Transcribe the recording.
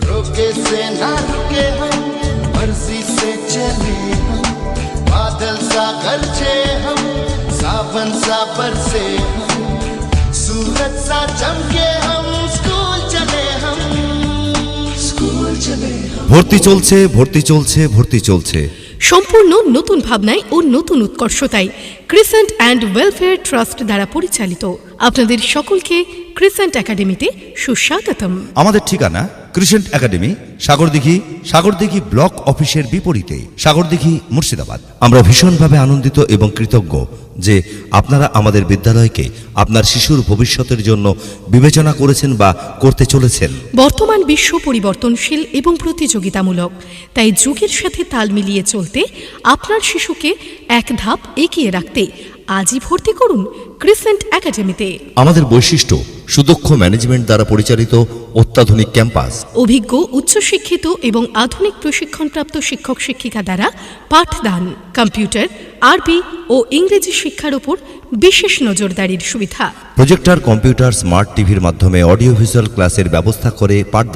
रोके से ना रुके हम, मर्जी से चले हम, बादल सा गरजे हम, सावन सा बरसे हम, सूरज सा चमके हम, स्कूल चले हम, स्कूल चले हम। ভর্তি চলছে, ভর্তি চলছে, ভর্তি চলছে। সম্পূর্ণ নতুন ভাবনায় ও নতুন উৎকর্ষতায় ক্রিসেন্ট অ্যান্ড ওয়েলফেয়ার ট্রাস্ট দ্বারা পরিচালিত আপনাদের সকলকে ক্রিসেন্ট একাডেমিতে সুস্বাগতম। আমাদের ঠিকানা ক্রিসেন্ট একাডেমি, সাগরদিঘি ব্লক অফিসের বিপরীতে, সাগরদিঘি, মুর্শিদাবাদ। আমরা ভীষণভাবে আনন্দিত এবং কৃতজ্ঞ যে আপনারা আমাদের বিদ্যালয়কে আপনার শিশুর ভবিষ্যতের জন্য বিবেচনা করেছেন বা করতে চলেছেন। বর্তমান বিশ্ব পরিবর্তনশীল এবং প্রতিযোগিতামূলক, তাই যুগের সাথে তাল মিলিয়ে চলতে আপনার শিশুকে এক ধাপ এগিয়ে রাখতে আজই ভর্তি করুন ক্রিসেন্ট একাডেমিতে। আমাদের বৈশিষ্ট্য সুদক্ষ ম্যানেজমেন্ট দ্বারা পরিচালিত অত্যাধুনিক ক্যাম্পাস, অভিজ্ঞ উচ্চশিক্ষিত এবং আধুনিক প্রশিক্ষণপ্রাপ্ত শিক্ষক শিক্ষিকা দ্বারা পাঠদান, কম্পিউটার, আরবি ও ইংরেজি শিক্ষার উপর বিশেষ নজরদারির সুবিধা, প্রজেক্টর, কম্পিউটার, স্মার্ট টিভির মাধ্যমে অডিও ভিজুয়াল ক্লাসের ব্যবস্থা করে পাঠদান।